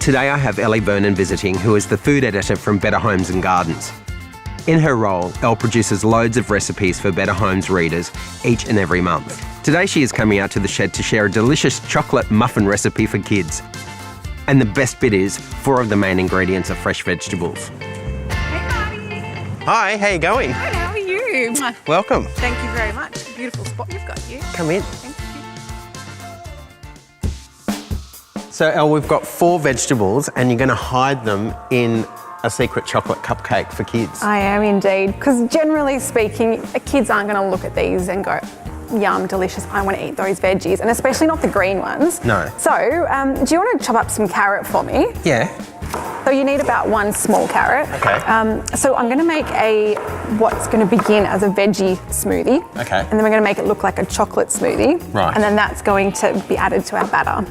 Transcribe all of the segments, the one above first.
Today I have Ellie Vernon visiting, who is the food editor from Better Homes and Gardens. In her role, Elle produces loads of recipes for Better Homes readers each and every month. Today she is coming out to the shed to share a delicious chocolate muffin recipe for kids. And the best bit is, 4 of the main ingredients are fresh vegetables. Hey, Marty. Hi, how you going? Hi, how are you? Welcome. Thank you very much. Beautiful spot you've got here. Come in. Thank you. So, Elle, we've got 4 vegetables and you're going to hide them in a secret chocolate cupcake for kids. I am indeed, because generally speaking, kids aren't going to look at these and go, yum, delicious, I want to eat those veggies, and especially not the green ones. No. So, do you want to chop up some carrot for me? Yeah. So you need about 1 small carrot. Okay. So I'm going to make what's going to begin as a veggie smoothie. Okay. And then we're going to make it look like a chocolate smoothie. Right. And then that's going to be added to our batter.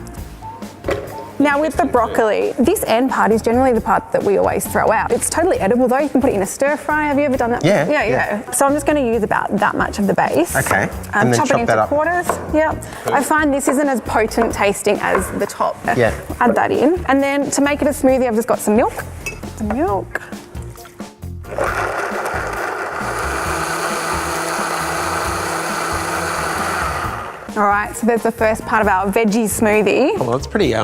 Now with the broccoli, this end part is generally the part that we always throw out. It's totally edible though. You can put it in a stir fry. Have you ever done that? Yeah. Yeah. So I'm just going to and about that much of the base. Okay. And then chop it into that up. quarters. Yeah. Good. I find this isn't as potent tasting as the top. Yeah. Add that in. And then to make it a smoothie, I've just got some milk. Some milk. All right, so there's the first part of our veggie smoothie. Well, it's pretty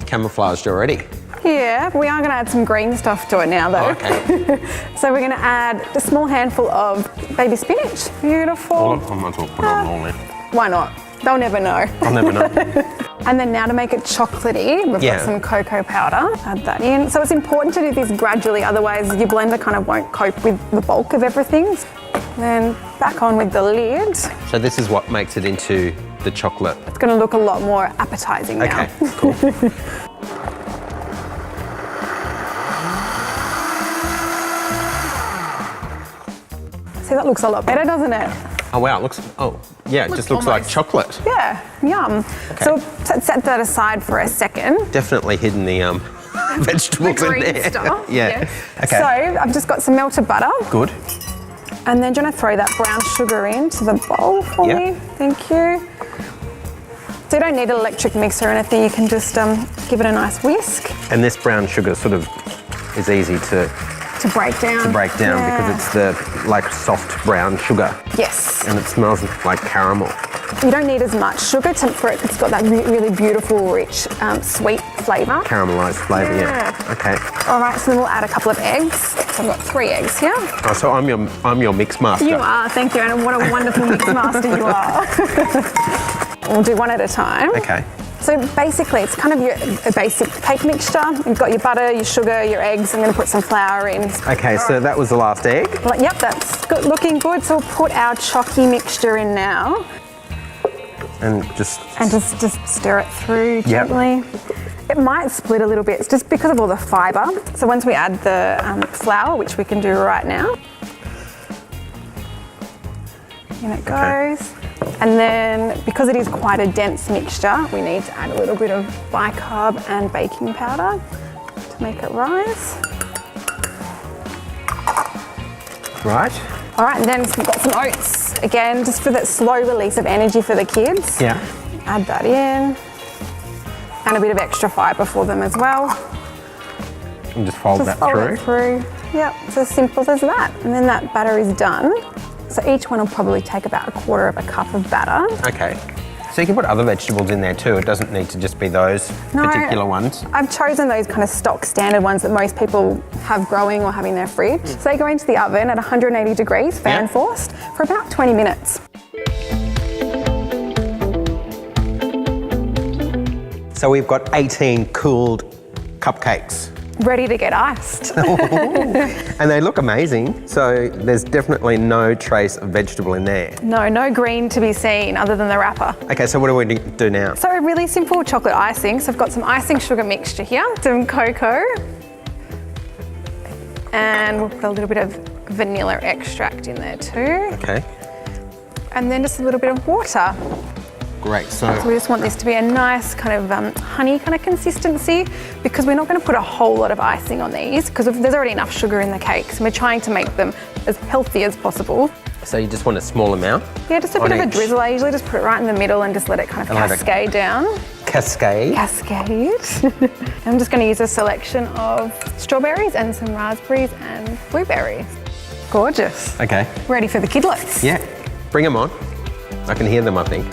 camouflaged already. Yeah, we are going to add some green stuff to it now though. Oh, okay. So we're going to add a small handful of baby spinach. Beautiful. I might as well put it on all there. Why not? They'll never know. I'll never know. And then now to make it chocolatey, we've got some cocoa powder. Add that in. So it's important to do this gradually, otherwise your blender kind of won't cope with the bulk of everything. Then back on with the lid. So this is what makes it into the chocolate. It's going to look a lot more appetizing now. Okay, cool. See, that looks a lot better, doesn't it? Oh wow, it looks, it just looks like chocolate. Yeah, yum. Okay. So set that aside for a second. Definitely hidden the vegetables The green in there. stuff. Yeah. Okay. So I've just got some melted butter. Good. And then do you want to throw that brown sugar into the bowl for me? Thank you. So you don't need an electric mixer or anything, you can just give it a nice whisk. And this brown sugar sort of is easy to break down. Because it's the like soft brown sugar. Yes. And it smells like caramel. You don't need as much sugar for it. It's got that really beautiful, rich, sweet flavour. Caramelised flavour, yeah. Okay. All right, so then we'll add a couple of eggs. So I've got 3 eggs here. Oh, so I'm your mix master. You are, thank you, and what a wonderful mix master you are. We'll do one at a time. Okay. So basically, it's kind of a basic cake mixture. You've got your butter, your sugar, your eggs. I'm going to put some flour in. Okay, so that was the last egg? Yep, that's good, looking good. So we'll put our chalky mixture in now. And just stir it through gently. It might split a little bit. It's just because of all the fibre. So once we add the flour, which we can do right now. In it goes. Okay. And then, because it is quite a dense mixture, we need to add a little bit of bicarb and baking powder to make it rise. Right. All right, and then we've got some oats. Again, just for that slow release of energy for the kids. Yeah. Add that in. And a bit of extra fibre for them as well. And just fold that through. Yep, it's as simple as that. And then that batter is done. So each one will probably take about 1/4 cup of batter. Okay. So you can put other vegetables in there too. It doesn't need to just be those particular ones. I've chosen those kind of stock standard ones that most people have growing or have in their fridge. So they go into the oven at 180 degrees, fan forced, for about 20 minutes. So we've got 18 cooled cupcakes. Ready to get iced. And they look amazing, so there's definitely no trace of vegetable in there. No green to be seen other than the wrapper. Okay, so what do we do now? So a really simple chocolate icing. So I've got some icing sugar mixture here, some cocoa, and we'll put a little bit of vanilla extract in there too. Okay. And then just a little bit of water. Great, So we just want this to be a nice kind of honey kind of consistency, because we're not going to put a whole lot of icing on these because there's already enough sugar in the cakes, and we're trying to make them as healthy as possible. So you just want a small amount? Yeah, just a bit of a drizzle. I usually just put it right in the middle and just let it kind of cascade down. Cascade. Cascade. I'm just going to use a selection of strawberries and some raspberries and blueberries. Gorgeous. Okay. Ready for the kidlets. Yeah. Bring them on. I can hear them, I think.